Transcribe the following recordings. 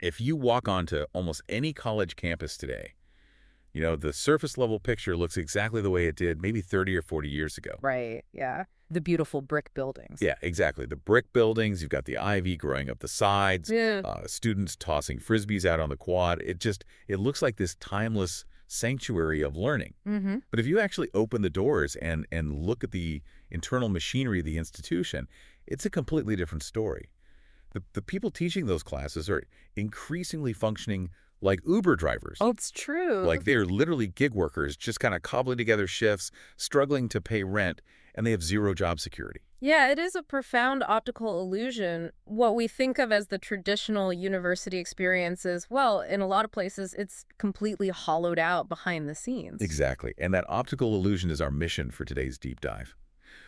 If you walk onto almost any college campus today, the surface level picture looks exactly the way it did maybe 30 or 40 years ago. Right, yeah. The beautiful brick buildings. Yeah, exactly. The brick buildings, you've got the ivy growing up the sides, Yeah. students tossing frisbees out on the quad. It looks like this timeless sanctuary of learning. Mm-hmm. But if you actually open the doors and look at the internal machinery of the institution, it's a completely different story. The people teaching those classes are increasingly functioning like Uber drivers. Oh, it's true. Like they're literally gig workers, just kind of cobbling together shifts, struggling to pay rent, and they have zero job security. Yeah, it is a profound optical illusion. What we think of as the traditional university experiences, well, in a lot of places, it's completely hollowed out behind the scenes. Exactly. And that optical illusion is our mission for today's deep dive.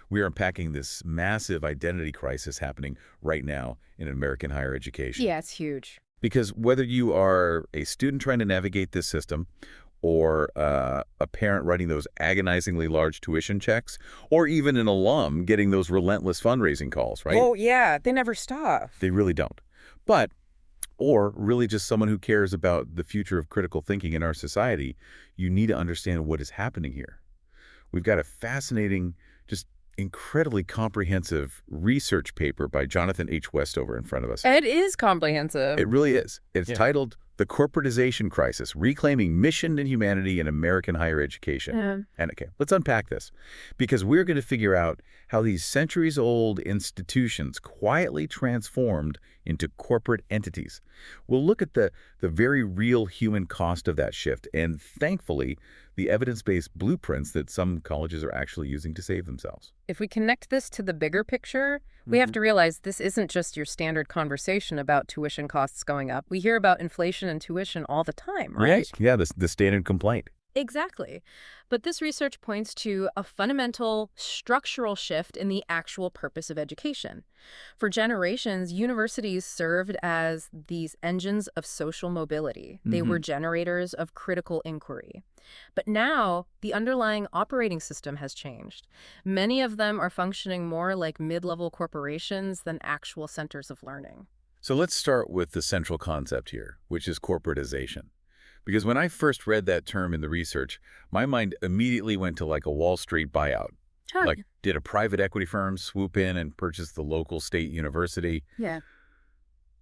We are unpacking this massive identity crisis happening right now in American higher education. Yeah, it's huge. Because whether you are a student trying to navigate this system, or a parent writing those agonizingly large tuition checks, or even an alum getting those relentless fundraising calls, right? Oh, yeah, they never stop. They really don't. Or really just someone who cares about the future of critical thinking in our society, you need to understand what is happening here. We've got a fascinating, just incredibly comprehensive research paper by Jonathan H. Westover in front of us. It is comprehensive. It really is. It's titled The Corporatization Crisis, Reclaiming Mission and Humanity in American Higher Education. And okay, let's unpack this, because we're going to figure out how these centuries-old institutions quietly transformed into corporate entities. We'll look at the very real human cost of that shift, and thankfully, the evidence-based blueprints that some colleges are actually using to save themselves. If we connect this to the bigger picture, we have to realize this isn't just your standard conversation about tuition costs going up. We hear about inflation and tuition all the time, right? Yeah, the standard complaint. Exactly. But this research points to a fundamental structural shift in the actual purpose of education. For generations, universities served as these engines of social mobility. They were generators of critical inquiry. But now, the underlying operating system has changed. Many of them are functioning more like mid-level corporations than actual centers of learning. So let's start with the central concept here, which is corporatization. Because when I first read that term in the research, my mind immediately went to like a Wall Street buyout. Like, did a private equity firm swoop in and purchase the local state university? Yeah.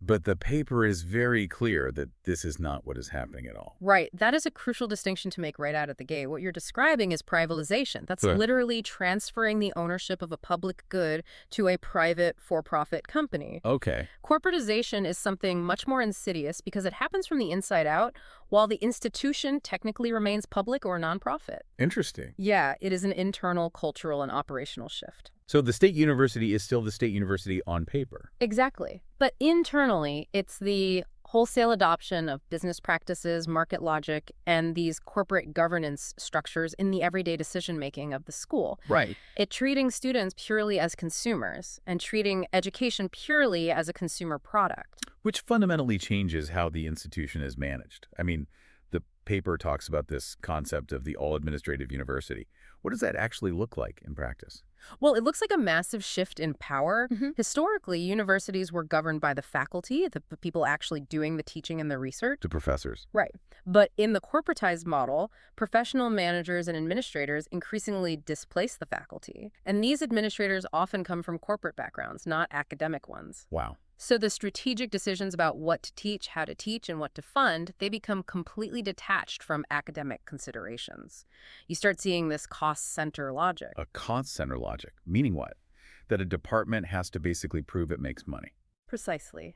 But the paper is very clear that this is not what is happening at all. Right. That is a crucial distinction to make right out of the gate. What you're describing is privatization. That's literally transferring the ownership of a public good to a private for-profit company. Okay. Corporatization is something much more insidious because it happens from the inside out, while the institution technically remains public or nonprofit. Interesting. Yeah, it is an internal, cultural, and operational shift. So the state university is still the state university on paper. Exactly. But internally, it's the wholesale adoption of business practices, market logic, and these corporate governance structures in the everyday decision-making of the school. Right. It treating students purely as consumers and treating education purely as a consumer product. Which fundamentally changes how the institution is managed. I mean, the paper talks about this concept of the all-administrative university. What does that actually look like in practice? Well, it looks like a massive shift in power. Historically, universities were governed by the faculty, the people actually doing the teaching and the research. The professors. Right. But in the corporatized model, professional managers and administrators increasingly displace the faculty. And these administrators often come from corporate backgrounds, not academic ones. Wow. So the strategic decisions about what to teach, how to teach, and what to fund, they become completely detached from academic considerations. You start seeing this cost center logic. A cost center logic, meaning what? That a department has to basically prove it makes money. Precisely.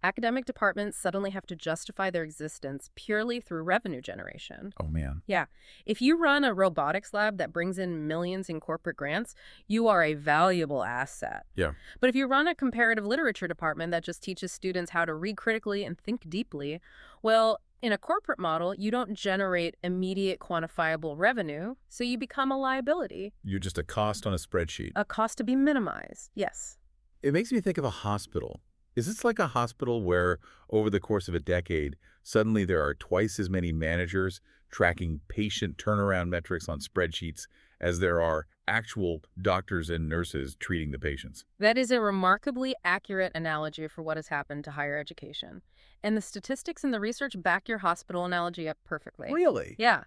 Academic departments suddenly have to justify their existence purely through revenue generation. Oh, man. Yeah. If you run a robotics lab that brings in millions in corporate grants, you are a valuable asset. Yeah. But if you run a comparative literature department that just teaches students how to read critically and think deeply, well, in a corporate model, you don't generate immediate quantifiable revenue, so you become a liability. You're just a cost on a spreadsheet. A cost to be minimized, yes. It makes me think of a hospital. Is this like a hospital where, over the course of a decade, suddenly there are twice as many managers tracking patient turnaround metrics on spreadsheets as there are actual doctors and nurses treating the patients. That is a remarkably accurate analogy for what has happened to higher education. And the statistics in the research back your hospital analogy up perfectly. Really? Yeah.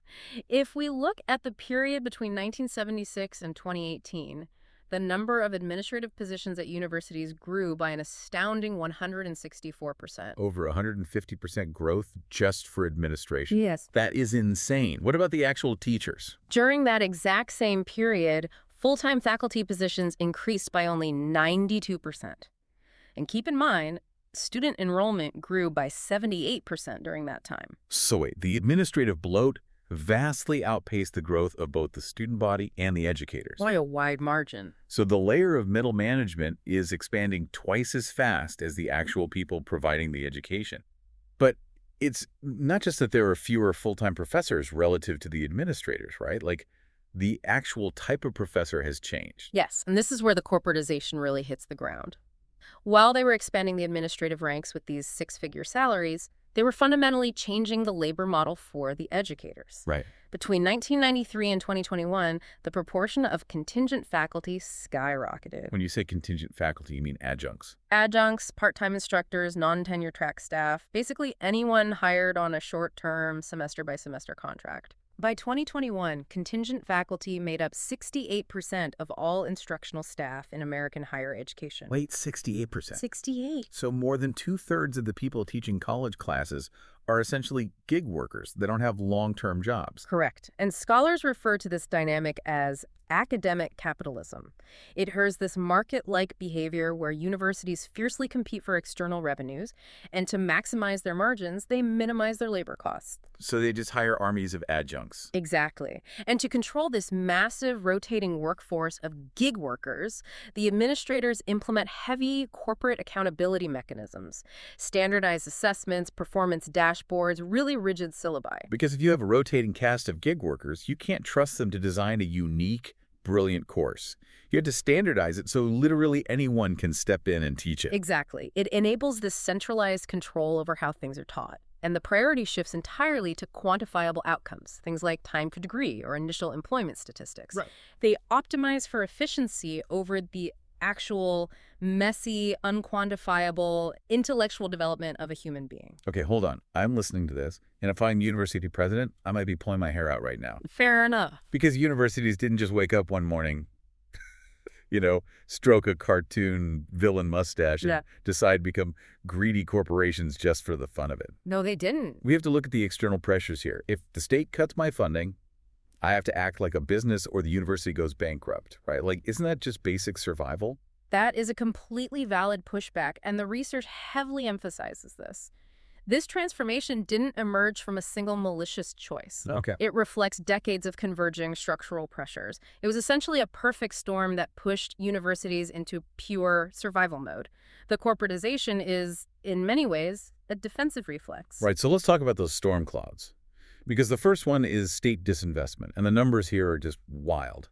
If we look at the period between 1976 and 2018, the number of administrative positions at universities grew by an astounding 164%. Over 150% growth just for administration. Yes. That is insane. What about the actual teachers? During that exact same period, full-time faculty positions increased by only 92%. And keep in mind, student enrollment grew by 78% during that time. So wait, the administrative bloat vastly outpaced the growth of both the student body and the educators. By a wide margin. So the layer of middle management is expanding twice as fast as the actual people providing the education. But it's not just that there are fewer full-time professors relative to the administrators, right? Like, the actual type of professor has changed. Yes, and this is where the corporatization really hits the ground. While they were expanding the administrative ranks with these six-figure salaries, they were fundamentally changing the labor model for the educators. Right. Between 1993 and 2021, the proportion of contingent faculty skyrocketed. When you say contingent faculty, you mean adjuncts. Adjuncts, part-time instructors, non-tenure track staff, basically anyone hired on a short-term, semester-by-semester contract. By 2021, contingent faculty made up 68% of all instructional staff in American higher education. Wait, 68%. 68. So more than 2/3 of the people teaching college classes are essentially gig workers. They don't have long-term jobs. Correct. And scholars refer to this dynamic as academic capitalism. It has this market-like behavior where universities fiercely compete for external revenues, and to maximize their margins, they minimize their labor costs. So they just hire armies of adjuncts. Exactly. And to control this massive rotating workforce of gig workers, the administrators implement heavy corporate accountability mechanisms, standardized assessments, performance dashboards, really rigid syllabi. Because if you have a rotating cast of gig workers, you can't trust them to design a unique, brilliant course. You have to standardize it so literally anyone can step in and teach it. Exactly. It enables this centralized control over how things are taught. And the priority shifts entirely to quantifiable outcomes, things like time to degree or initial employment statistics. Right. They optimize for efficiency over the actual messy, unquantifiable intellectual development of a human being. Okay, hold on. I'm listening to this, and if I'm university president, I might be pulling my hair out right now. Fair enough. Because universities didn't just wake up one morning, stroke a cartoon villain mustache and decide to become greedy corporations just for the fun of it. No, they didn't. We have to look at the external pressures here. If the state cuts my funding, I have to act like a business or the university goes bankrupt, right? Like, isn't that just basic survival? That is a completely valid pushback, and the research heavily emphasizes this. This transformation didn't emerge from a single malicious choice. Okay. It reflects decades of converging structural pressures. It was essentially a perfect storm that pushed universities into pure survival mode. The corporatization is, in many ways, a defensive reflex. Right, so let's talk about those storm clouds. Because the first one is state disinvestment, and the numbers here are just wild.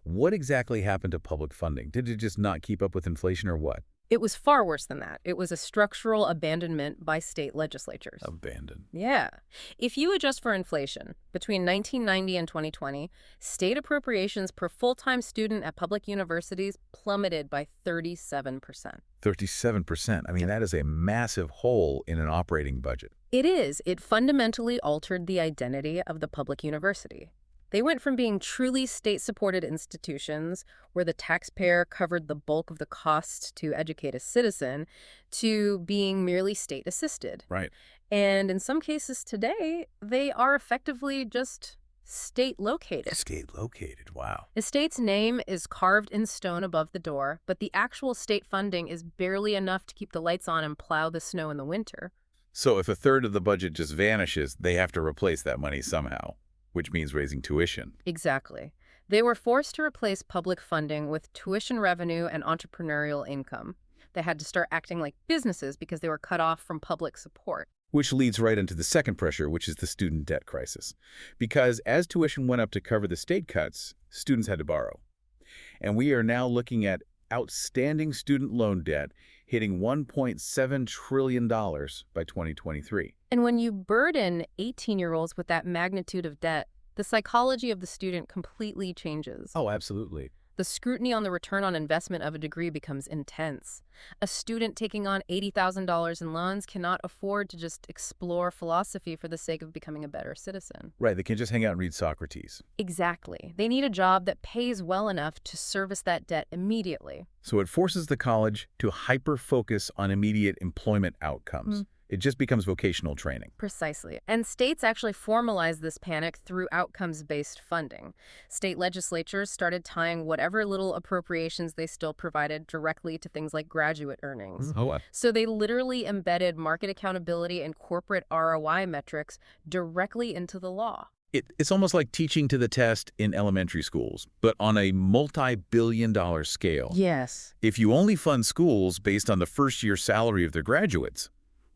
What exactly happened to public funding? Did it just not keep up with inflation or what? It was far worse than that. It was a structural abandonment by state legislatures. Abandoned. Yeah. If you adjust for inflation, between 1990 and 2020, state appropriations per full-time student at public universities plummeted by 37%. 37%. I mean, that is a massive hole in an operating budget. It is. It fundamentally altered the identity of the public university. They went from being truly state-supported institutions where the taxpayer covered the bulk of the cost to educate a citizen to being merely state-assisted. Right. And in some cases today, they are effectively just state-located. State-located, wow. The state's name is carved in stone above the door, but the actual state funding is barely enough to keep the lights on and plow the snow in the winter. So if a third of the budget just vanishes, they have to replace that money somehow, which means raising tuition. Exactly. They were forced to replace public funding with tuition revenue and entrepreneurial income. They had to start acting like businesses because they were cut off from public support. Which leads right into the second pressure, which is the student debt crisis. Because as tuition went up to cover the state cuts, students had to borrow. And we are now looking at outstanding student loan debt hitting $1.7 trillion by 2023. And when you burden 18-year-olds with that magnitude of debt, the psychology of the student completely changes. Oh, absolutely. The scrutiny on the return on investment of a degree becomes intense. A student taking on $80,000 in loans cannot afford to just explore philosophy for the sake of becoming a better citizen. Right, they can just hang out and read Socrates. Exactly. They need a job that pays well enough to service that debt immediately. So it forces the college to hyper-focus on immediate employment outcomes. It just becomes vocational training. Precisely. And states actually formalized this panic through outcomes-based funding. State legislatures started tying whatever little appropriations they still provided directly to things like graduate earnings. So they literally embedded market accountability and corporate ROI metrics directly into the law. It's almost like teaching to the test in elementary schools, but on a multi-billion-dollar scale. Yes. If you only fund schools based on the first-year salary of their graduates,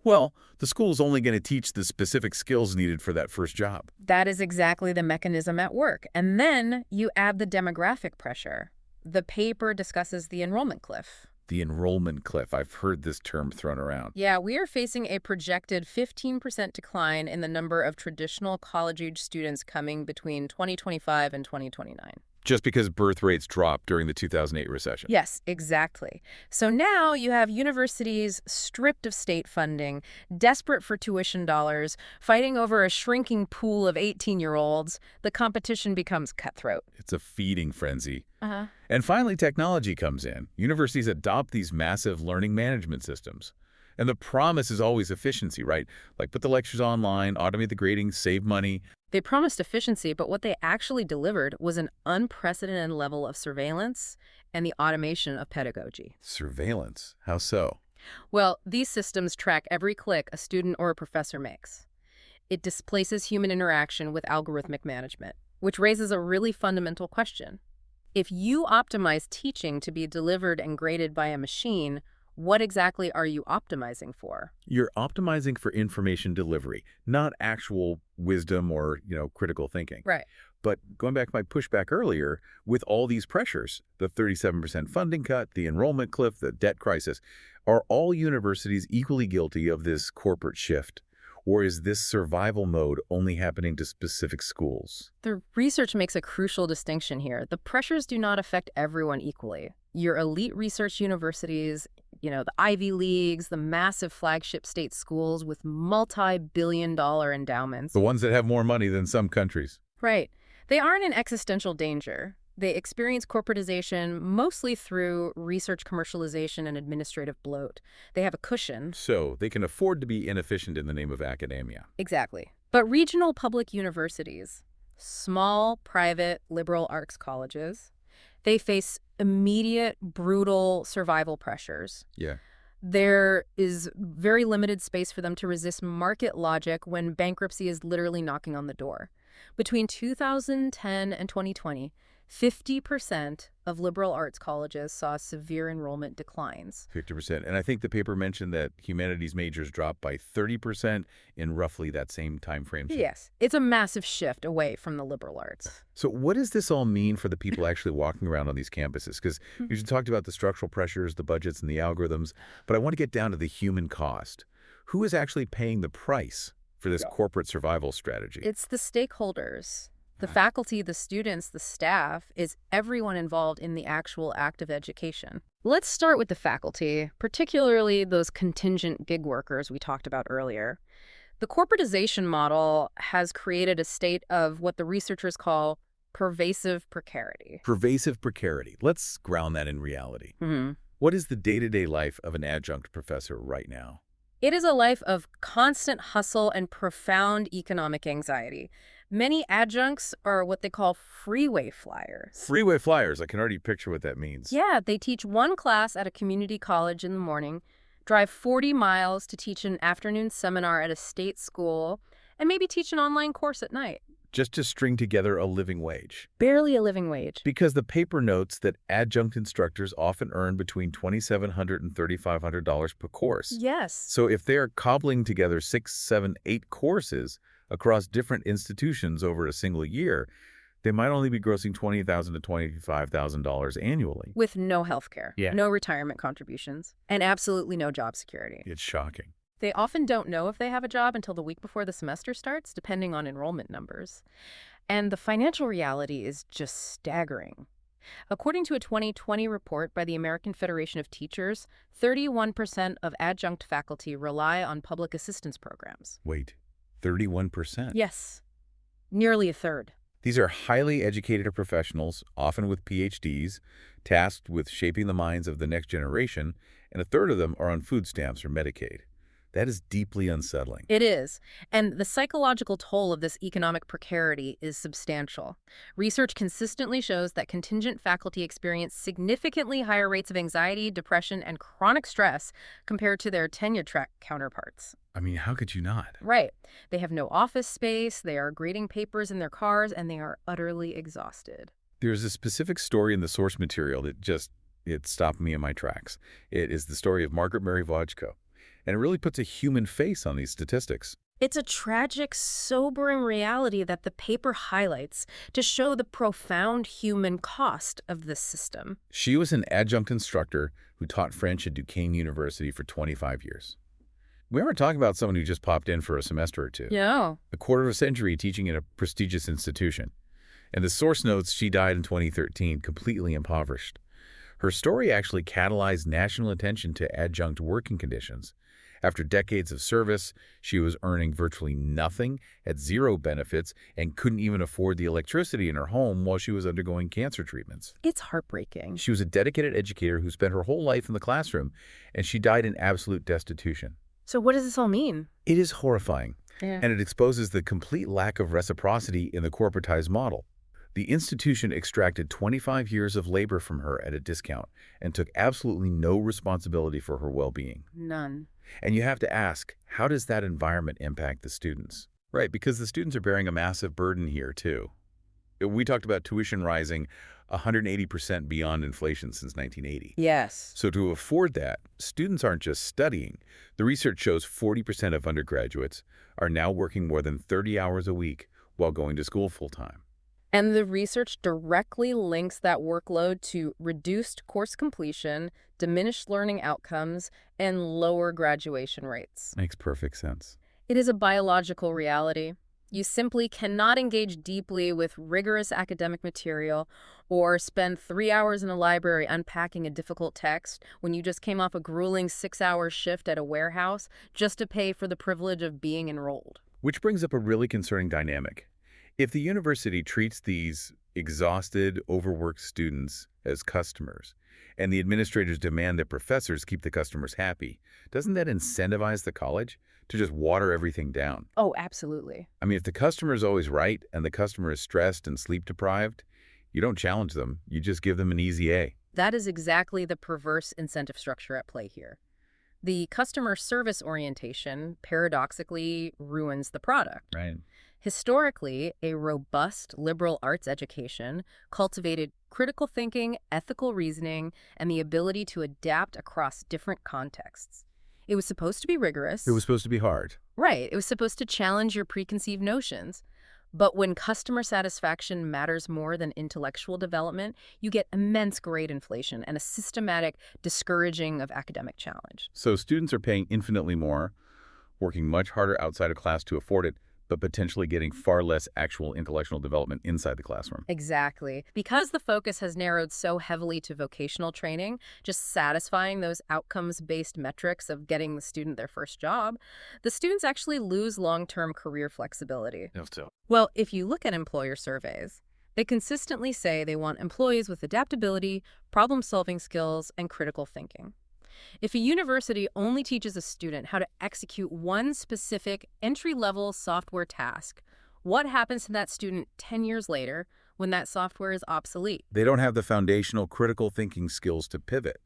well, the school's only going to teach the specific skills needed for that first job. That is exactly the mechanism at work. And then you add the demographic pressure. The paper discusses the enrollment cliff. The enrollment cliff. I've heard this term thrown around. Yeah, we are facing a projected 15% decline in the number of traditional college-age students coming between 2025 and 2029. Just because birth rates dropped during the 2008 recession. Yes, exactly. So now you have universities stripped of state funding, desperate for tuition dollars, fighting over a shrinking pool of 18-year-olds. The competition becomes cutthroat. It's a feeding frenzy. And finally, technology comes in. Universities adopt these massive learning management systems. And the promise is always efficiency, right? Like put the lectures online, automate the grading, save money. They promised efficiency, but what they actually delivered was an unprecedented level of surveillance and the automation of pedagogy. Surveillance? How so? Well, these systems track every click a student or a professor makes. It displaces human interaction with algorithmic management, which raises a really fundamental question. If you optimize teaching to be delivered and graded by a machine, what exactly are you optimizing for? You're optimizing for information delivery, not actual wisdom or, critical thinking. Right. But going back to my pushback earlier, with all these pressures, the 37% funding cut, the enrollment cliff, the debt crisis, are all universities equally guilty of this corporate shift? Or is this survival mode only happening to specific schools? The research makes a crucial distinction here. The pressures do not affect everyone equally. Your elite research universities, the Ivy Leagues, the massive flagship state schools with multi-billion-dollar endowments. The ones that have more money than some countries. Right. They aren't in existential danger. They experience corporatization mostly through research commercialization and administrative bloat. They have a cushion. So they can afford to be inefficient in the name of academia. Exactly. But regional public universities, small, private, liberal arts colleges, they face immediate, brutal survival pressures. Yeah. There is very limited space for them to resist market logic when bankruptcy is literally knocking on the door. Between 2010 and 2020, 50% of liberal arts colleges saw severe enrollment declines. 50%. And I think the paper mentioned that humanities majors dropped by 30% in roughly that same time frame. Yes. It's a massive shift away from the liberal arts. So what does this all mean for the people actually walking around on these campuses? Because you talked about the structural pressures, the budgets, and the algorithms, but I want to get down to the human cost. Who is actually paying the price for this corporate survival strategy? It's the stakeholders. The faculty, the students, the staff, is everyone involved in the actual act of education. Let's start with the faculty, particularly those contingent gig workers we talked about earlier. The corporatization model has created a state of what the researchers call pervasive precarity. Pervasive precarity. Let's ground that in reality. What is the day-to-day life of an adjunct professor right now? It is a life of constant hustle and profound economic anxiety. Many adjuncts are what they call freeway flyers. Freeway flyers. I can already picture what that means. Yeah, they teach one class at a community college in the morning, drive 40 miles to teach an afternoon seminar at a state school, and maybe teach an online course at night. Just to string together a living wage. Barely a living wage. Because the paper notes that adjunct instructors often earn between $2,700 and $3,500 per course. Yes. So if they're cobbling together 6, 7, 8 courses across different institutions over a single year, they might only be grossing $20,000 to $25,000 annually. With no health care, no retirement contributions, and absolutely no job security. It's shocking. They often don't know if they have a job until the week before the semester starts, depending on enrollment numbers. And the financial reality is just staggering. According to a 2020 report by the American Federation of Teachers, 31% of adjunct faculty rely on public assistance programs. Wait, 31%? Yes, nearly a third. These are highly educated professionals, often with PhDs, tasked with shaping the minds of the next generation, and a third of them are on food stamps or Medicaid. That is deeply unsettling. It is. And the psychological toll of this economic precarity is substantial. Research consistently shows that contingent faculty experience significantly higher rates of anxiety, depression, and chronic stress compared to their tenure-track counterparts. I mean, how could you not? Right. They have no office space, they are grading papers in their cars, and they are utterly exhausted. There's a specific story in the source material that it stopped me in my tracks. It is the story of Margaret Mary Vojko. And it really puts a human face on these statistics. It's a tragic, sobering reality that the paper highlights to show the profound human cost of this system. She was an adjunct instructor who taught French at Duquesne University for 25 years. We aren't talking about someone who just popped in for a semester or two. Yeah. A quarter of a century teaching in a prestigious institution. And the source notes she died in 2013, completely impoverished. Her story actually catalyzed national attention to adjunct working conditions. After decades of service, she was earning virtually nothing, had zero benefits, and couldn't even afford the electricity in her home while she was undergoing cancer treatments. It's heartbreaking. She was a dedicated educator who spent her whole life in the classroom, and she died in absolute destitution. So what does this all mean? It is horrifying, Yeah. and it exposes the complete lack of reciprocity in the corporatized model. The institution extracted 25 years of labor from her at a discount and took absolutely no responsibility for her well-being. None. And you have to ask, how does that environment impact the students? Right, because the students are bearing a massive burden here, too. We talked about tuition rising 180% beyond inflation since 1980. Yes. So to afford that, students aren't just studying. The research shows 40% of undergraduates are now working more than 30 hours a week while going to school full-time. And the research directly links that workload to reduced course completion, diminished learning outcomes, and lower graduation rates. Makes perfect sense. It is a biological reality. You simply cannot engage deeply with rigorous academic material or spend 3 hours in a library unpacking a difficult text when you just came off a grueling 6-hour shift at a warehouse just to pay for the privilege of being enrolled. Which brings up a really concerning dynamic. If the university treats these exhausted, overworked students as customers, and the administrators demand that professors keep the customers happy, doesn't that incentivize the college to just water everything down? Oh, absolutely. I mean, if the customer is always right and the customer is stressed and sleep-deprived, you don't challenge them. You just give them an easy A. That is exactly the perverse incentive structure at play here. The customer service orientation paradoxically ruins the product. Right. Historically, a robust liberal arts education cultivated critical thinking, ethical reasoning, and the ability to adapt across different contexts. It was supposed to be rigorous. It was supposed to be hard. Right. It was supposed to challenge your preconceived notions. But when customer satisfaction matters more than intellectual development, you get immense grade inflation and a systematic discouraging of academic challenge. So students are paying infinitely more, working much harder outside of class to afford it, but potentially getting far less actual intellectual development inside the classroom. Exactly. Because the focus has narrowed so heavily to vocational training, just satisfying those outcomes-based metrics of getting the student their first job, the students actually lose long-term career flexibility. Well, if you look at employer surveys, they consistently say they want employees with adaptability, problem-solving skills, and critical thinking. If a university only teaches a student how to execute one specific entry-level software task, what happens to that student 10 years later when that software is obsolete? They don't have the foundational critical thinking skills to pivot.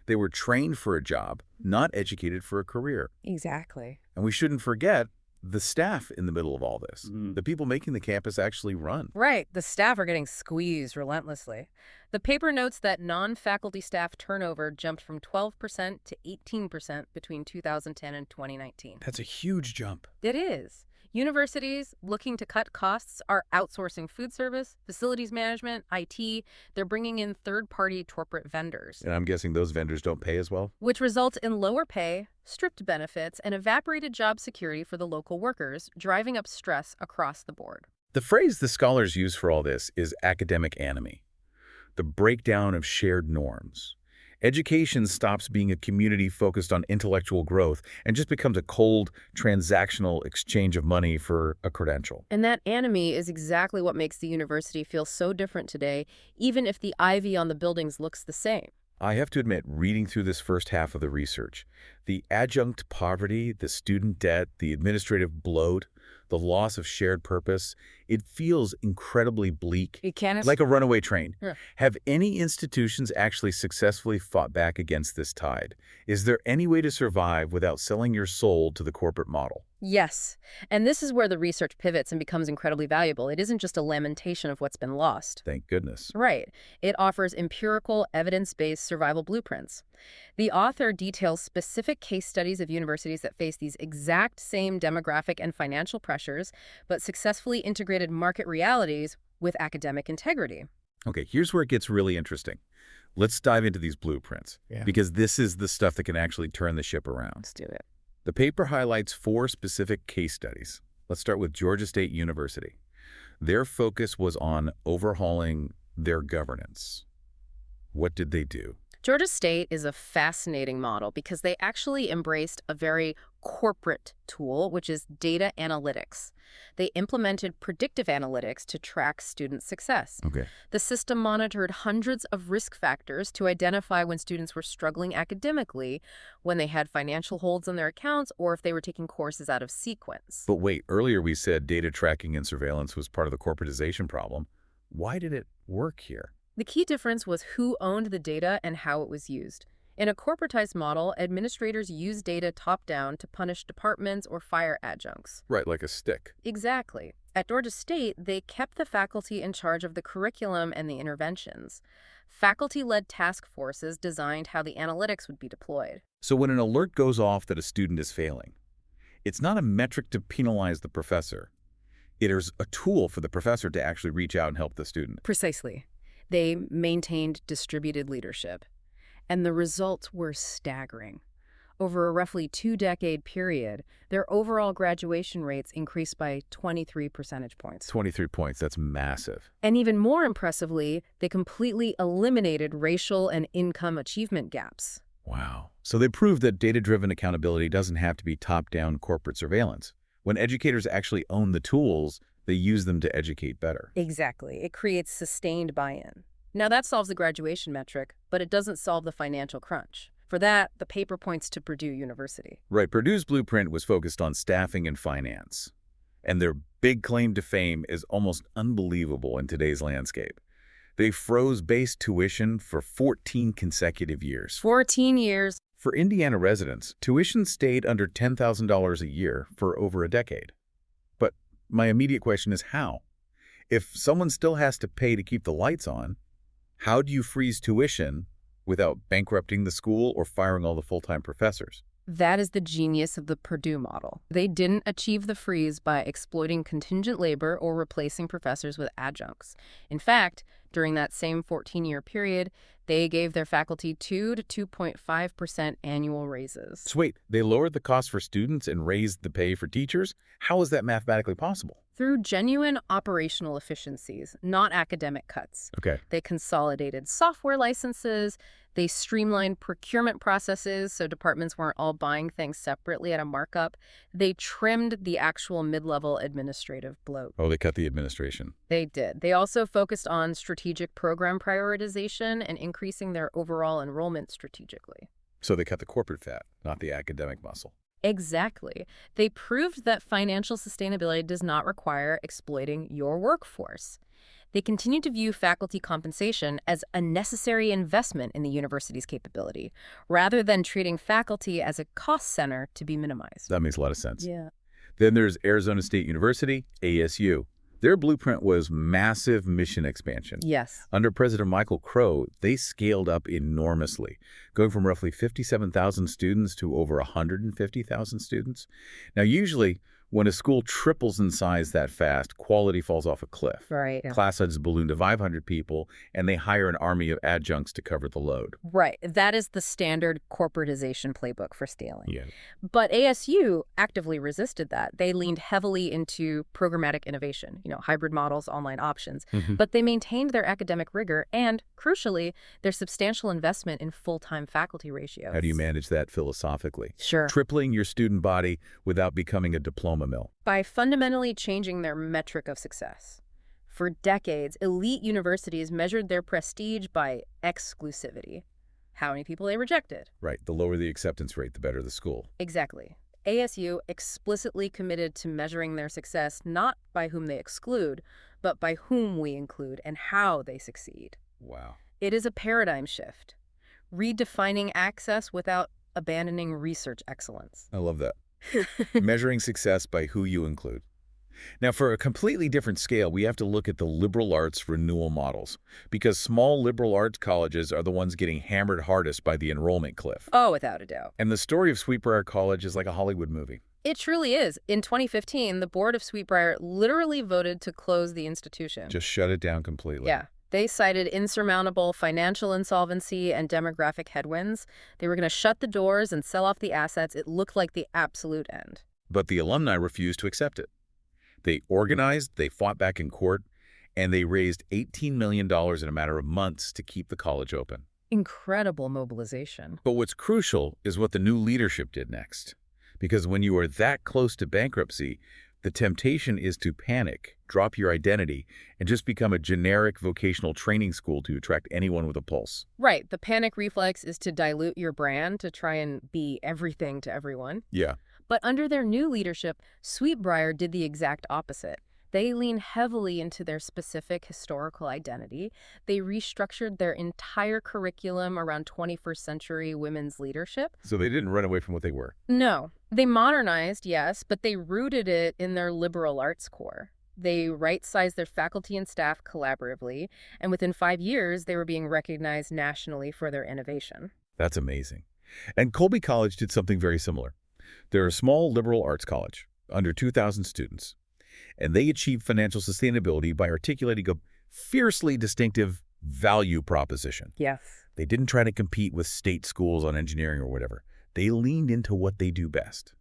They were trained for a job, not educated for a career. Exactly. And we shouldn't forget the staff in the middle of all this. The people making the campus actually run. Right. The staff are getting squeezed relentlessly. The paper notes that non-faculty staff turnover jumped from 12% to 18% between 2010 and 2019. That's a huge jump. It is. Universities looking to cut costs are outsourcing food service, facilities management, IT. They're bringing in third-party corporate vendors, And I'm guessing those vendors don't pay as well? which results in lower pay, stripped benefits, and evaporated job security for the local workers, driving up stress across the board. The phrase the scholars use for all this is academic anomie, the breakdown of shared norms. Education stops being a community focused on intellectual growth and just becomes a cold, transactional exchange of money for a credential. And that anomie is exactly what makes the university feel so different today, even if the ivy on the buildings looks the same. I have to admit, reading through this first half of the research, the adjunct poverty, the student debt, the administrative bloat, the loss of shared purpose, it feels incredibly bleak. You can't... Like a runaway train. Yeah. Have any institutions actually successfully fought back against this tide? Is there any way to survive without selling your soul to the corporate model? Yes. And this is where the research pivots and becomes incredibly valuable. It isn't just a lamentation of what's been lost. Thank goodness. Right. It offers empirical, evidence-based survival blueprints. The author details specific case studies of universities that face these exact same demographic and financial pressures, but successfully integrated market realities with academic integrity. Okay, here's where it gets really interesting. Let's dive into these blueprints, because this is the stuff that can actually turn the ship around. Let's do it. The paper highlights 4 specific case studies. Let's start with Georgia State University. Their focus was on overhauling their governance. What did they do? Georgia State is a fascinating model because they actually embraced a very corporate tool, which is data analytics. They implemented predictive analytics to track student success. Okay. The system monitored hundreds of risk factors to identify when students were struggling academically, when they had financial holds on their accounts, or if they were taking courses out of sequence. But wait, earlier we said data tracking and surveillance was part of the corporatization problem. Why did it work here? The key difference was who owned the data and how it was used. In a corporatized model, administrators use data top-down to punish departments or fire adjuncts. Right, like a stick. Exactly. At Georgia State, they kept the faculty in charge of the curriculum and the interventions. Faculty-led task forces designed how the analytics would be deployed. So when an alert goes off that a student is failing, it's not a metric to penalize the professor. It is a tool for the professor to actually reach out and help the student. Precisely. They maintained distributed leadership, and the results were staggering. Over a roughly 2-decade period, their overall graduation rates increased by 23 percentage points. 23 points, that's massive. And even more impressively, they completely eliminated racial and income achievement gaps. Wow. So they proved that data-driven accountability doesn't have to be top-down corporate surveillance. When educators actually own the tools, they use them to educate better. Exactly. It creates sustained buy-in. Now that solves the graduation metric, but it doesn't solve the financial crunch. For that, the paper points to Purdue University. Right. Purdue's blueprint was focused on staffing and finance. And their big claim to fame is almost unbelievable in today's landscape. They froze base tuition for 14 consecutive years. 14 years. For Indiana residents, tuition stayed under $10,000 a year for over a decade. But my immediate question is how? If someone still has to pay to keep the lights on, how do you freeze tuition without bankrupting the school or firing all the full-time professors? That is the genius of the Purdue model. They didn't achieve the freeze by exploiting contingent labor or replacing professors with adjuncts. In fact, during that same 14-year period, they gave their faculty 2 to 2.5% annual raises. So wait, they lowered the cost for students and raised the pay for teachers? How is that mathematically possible? Through genuine operational efficiencies, not academic cuts. Okay. They consolidated software licenses. They streamlined procurement processes so departments weren't all buying things separately at a markup. They trimmed the actual mid-level administrative bloat. Oh, they cut the administration. They did. They also focused on strategic program prioritization and increasing their overall enrollment strategically. So they cut the corporate fat, not the academic muscle. Exactly. They proved that financial sustainability does not require exploiting your workforce. They continue to view faculty compensation as a necessary investment in the university's capability, rather than treating faculty as a cost center to be minimized. That makes a lot of sense. Yeah. Then there's Arizona State University, ASU. Their blueprint was massive mission expansion. Yes. Under President Michael Crow, they scaled up enormously, going from roughly 57,000 students to over 150,000 students. Now, usually, When a school triples in size that fast, quality falls off a cliff. Right. Class sizes balloon to 500 people, and they hire an army of adjuncts to cover the load. Right. That is the standard corporatization playbook for scaling. Yeah. But ASU actively resisted that. They leaned heavily into programmatic innovation, hybrid models, online options. But they maintained their academic rigor and, crucially, their substantial investment in full-time faculty ratios. How do you manage that philosophically? Sure. Tripling your student body without becoming a diploma mill. By fundamentally changing their metric of success. For decades, elite universities measured their prestige by exclusivity. How many people they rejected. Right. The lower the acceptance rate, the better the school. Exactly. ASU explicitly committed to measuring their success not by whom they exclude, but by whom we include and how they succeed. Wow. It is a paradigm shift, redefining access without abandoning research excellence. I love that. Measuring success by who you include. Now, for a completely different scale, we have to look at the liberal arts renewal models, because small liberal arts colleges are the ones getting hammered hardest by the enrollment cliff. Oh, without a doubt. And the story of Sweetbriar College is like a Hollywood movie. It truly is. In 2015, the board of Sweetbriar literally voted to close the institution. Just shut it down completely. Yeah. They cited insurmountable financial insolvency and demographic headwinds. They were going to shut the doors and sell off the assets. It looked like the absolute end. But the alumni refused to accept it. They organized, they fought back in court, and they raised $18 million in a matter of months to keep the college open. Incredible mobilization. But what's crucial is what the new leadership did next. Because when you are that close to bankruptcy, the temptation is to panic, drop your identity, and just become a generic vocational training school to attract anyone with a pulse. Right. The panic reflex is to dilute your brand to try and be everything to everyone. Yeah. But under their new leadership, Sweetbriar did the exact opposite. They leaned heavily into their specific historical identity. They restructured their entire curriculum around 21st century women's leadership. So they didn't run away from what they were. No. They modernized, yes, but they rooted it in their liberal arts core. They right-sized their faculty and staff collaboratively, and within 5 years, they were being recognized nationally for their innovation. That's amazing. And Colby College did something very similar. They're a small liberal arts college, under 2,000 students. And they achieved financial sustainability by articulating a fiercely distinctive value proposition. Yes. They didn't try to compete with state schools on engineering or whatever. They leaned into what they do best: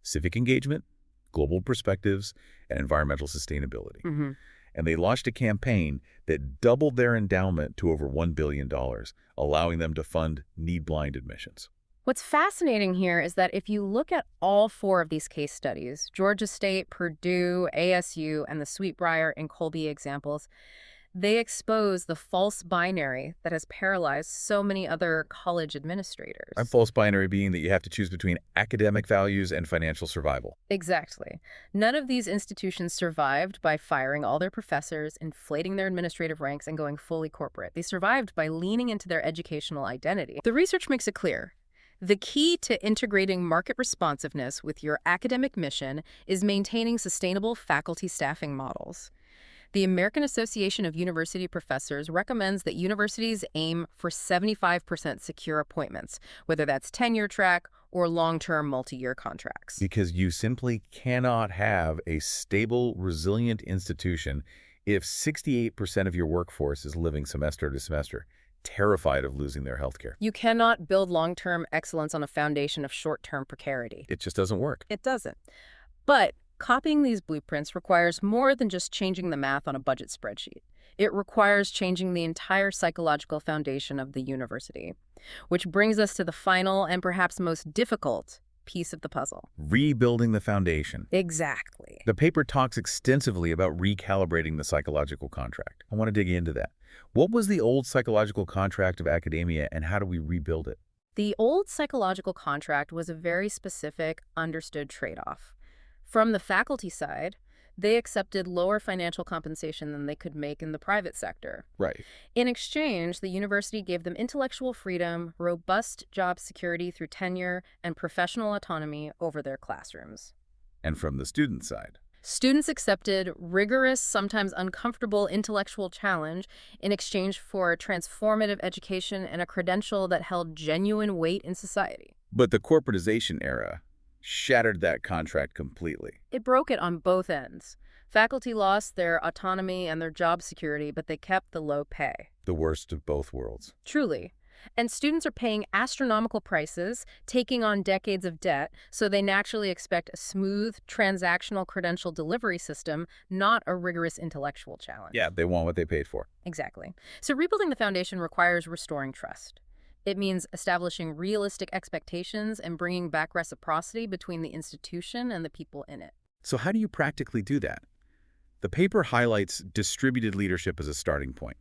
civic engagement, global perspectives, and environmental sustainability. And they launched a campaign that doubled their endowment to over $1 billion, allowing them to fund need-blind admissions. What's fascinating here is that if you look at all 4 of these case studies, Georgia State, Purdue, ASU, and the Sweetbriar and Colby examples, they expose the false binary that has paralyzed so many other college administrators. A false binary being that you have to choose between academic values and financial survival. Exactly. None of these institutions survived by firing all their professors, inflating their administrative ranks, and going fully corporate. They survived by leaning into their educational identity. The research makes it clear. The key to integrating market responsiveness with your academic mission is maintaining sustainable faculty staffing models. The American Association of University Professors recommends that universities aim for 75% secure appointments, whether that's tenure track or long-term multi-year contracts. Because you simply cannot have a stable, resilient institution if 68% of your workforce is living semester to semester, terrified of losing their healthcare. You cannot build long-term excellence on a foundation of short-term precarity. It just doesn't work. It doesn't. But copying these blueprints requires more than just changing the math on a budget spreadsheet. It requires changing the entire psychological foundation of the university, which brings us to the final and perhaps most difficult piece of the puzzle. Rebuilding the foundation. Exactly. The paper talks extensively about recalibrating the psychological contract. I want to dig into that. What was the old psychological contract of academia, and how do we rebuild it? The old psychological contract was a very specific, understood trade-off. From the faculty side, they accepted lower financial compensation than they could make in the private sector. Right. In exchange, the university gave them intellectual freedom, robust job security through tenure, and professional autonomy over their classrooms. And from the student side? Students accepted rigorous, sometimes uncomfortable intellectual challenge in exchange for a transformative education and a credential that held genuine weight in society. But the corporatization era, Shattered that contract completely. It broke it on both ends. Faculty lost their autonomy and their job security, but they kept the low pay. The worst of both worlds. Truly. And students are paying astronomical prices, taking on decades of debt, so they naturally expect a smooth, transactional credential delivery system, not a rigorous intellectual challenge. Yeah, they want what they paid for. Exactly. So rebuilding the foundation requires restoring trust. It means establishing realistic expectations and bringing back reciprocity between the institution and the people in it. So how do you practically do that? The paper highlights distributed leadership as a starting point,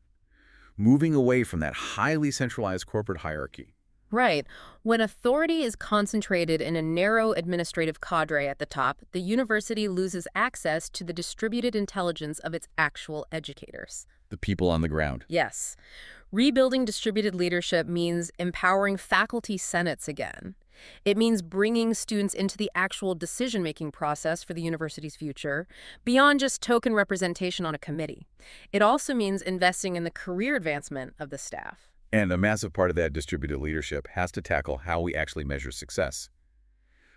moving away from that highly centralized corporate hierarchy. Right. When authority is concentrated in a narrow administrative cadre at the top, the university loses access to the distributed intelligence of its actual educators. The people on the ground. Yes. Rebuilding distributed leadership means empowering faculty senates again. It means bringing students into the actual decision-making process for the university's future, beyond just token representation on a committee. It also means investing in the career advancement of the staff. And a massive part of that distributed leadership has to tackle how we actually measure success.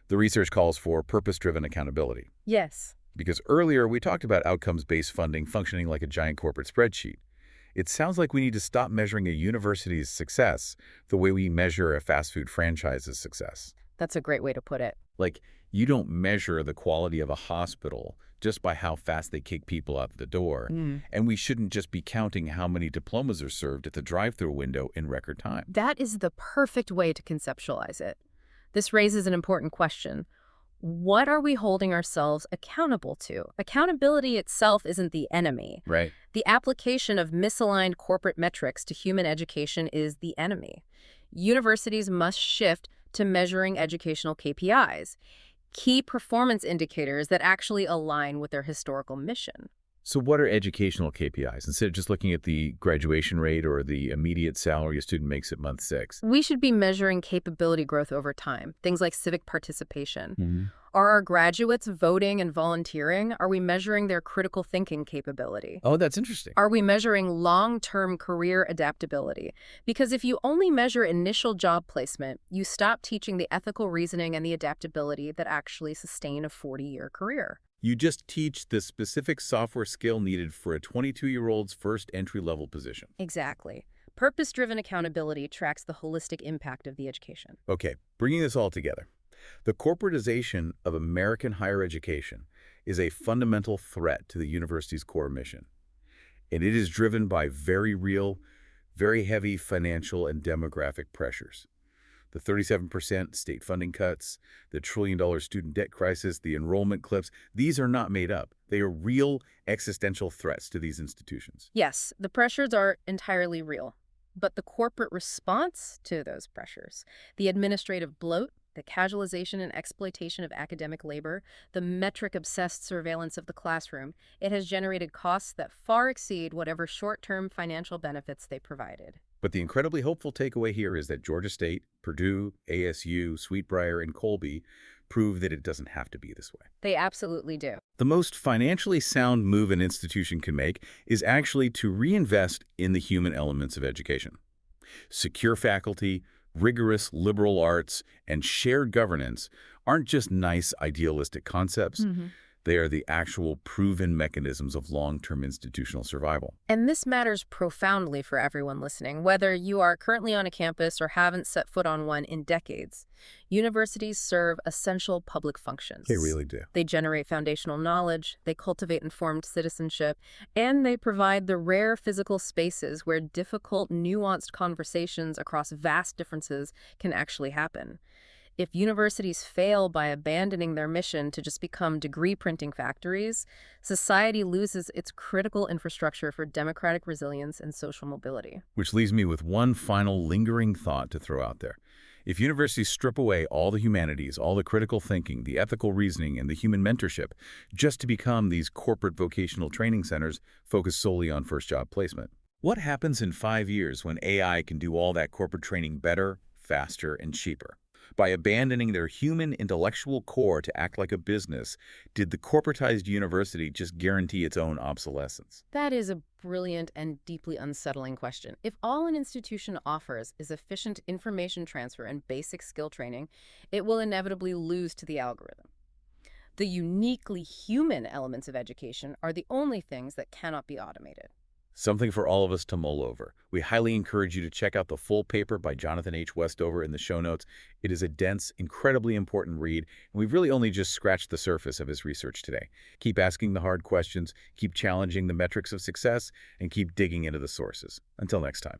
The research calls for purpose-driven accountability. Yes. Because earlier we talked about outcomes-based funding functioning like a giant corporate spreadsheet. It sounds like we need to stop measuring a university's success the way we measure a fast food franchise's success. That's a great way to put it. Like, you don't measure the quality of a hospital just by how fast they kick people out the door. And we shouldn't just be counting how many diplomas are served at the drive-thru window in record time. That is the perfect way to conceptualize it. This raises an important question. What are we holding ourselves accountable to? Accountability itself isn't the enemy. Right. The application of misaligned corporate metrics to human education is the enemy. Universities must shift to measuring educational KPIs, key performance indicators that actually align with their historical mission. So what are educational KPIs? Instead of just looking at the graduation rate or the immediate salary a student makes at month 6. We should be measuring capability growth over time, things like civic participation. Are our graduates voting and volunteering? Are we measuring their critical thinking capability? Oh, that's interesting. Are we measuring long-term career adaptability? Because if you only measure initial job placement, you stop teaching the ethical reasoning and the adaptability that actually sustain a 40-year career. You just teach the specific software skill needed for a 22-year-old's first entry-level position. Exactly. Purpose-driven accountability tracks the holistic impact of the education. Okay, bringing this all together. The corporatization of American higher education is a fundamental threat to the university's core mission. And it is driven by very real, very heavy financial and demographic pressures. The 37% state funding cuts, the trillion-dollar student debt crisis, the enrollment cliffs, these are not made up. They are real existential threats to these institutions. Yes, the pressures are entirely real. But the corporate response to those pressures, the administrative bloat, the casualization and exploitation of academic labor, the metric-obsessed surveillance of the classroom, it has generated costs that far exceed whatever short-term financial benefits they provided. But the incredibly hopeful takeaway here is that Georgia State, Purdue, ASU, Sweetbriar, and Colby prove that it doesn't have to be this way. They absolutely do. The most financially sound move an institution can make is actually to reinvest in the human elements of education. Secure faculty, rigorous liberal arts, and shared governance aren't just nice idealistic concepts. They are the actual proven mechanisms of long-term institutional survival. And this matters profoundly for everyone listening, whether you are currently on a campus or haven't set foot on one in decades. Universities serve essential public functions. They really do. They generate foundational knowledge, they cultivate informed citizenship, and they provide the rare physical spaces where difficult, nuanced conversations across vast differences can actually happen. If universities fail by abandoning their mission to just become degree-printing factories, society loses its critical infrastructure for democratic resilience and social mobility. Which leaves me with one final lingering thought to throw out there. If universities strip away all the humanities, all the critical thinking, the ethical reasoning, and the human mentorship just to become these corporate vocational training centers focused solely on first job placement, what happens in 5 years when AI can do all that corporate training better, faster, and cheaper? By abandoning their human intellectual core to act like a business, did the corporatized university just guarantee its own obsolescence? That is a brilliant and deeply unsettling question. If all an institution offers is efficient information transfer and basic skill training, it will inevitably lose to the algorithm. The uniquely human elements of education are the only things that cannot be automated. Something for all of us to mull over. We highly encourage you to check out the full paper by Jonathan H. Westover in the show notes. It is a dense, incredibly important read, and we've really only just scratched the surface of his research today. Keep asking the hard questions, keep challenging the metrics of success, and keep digging into the sources. Until next time.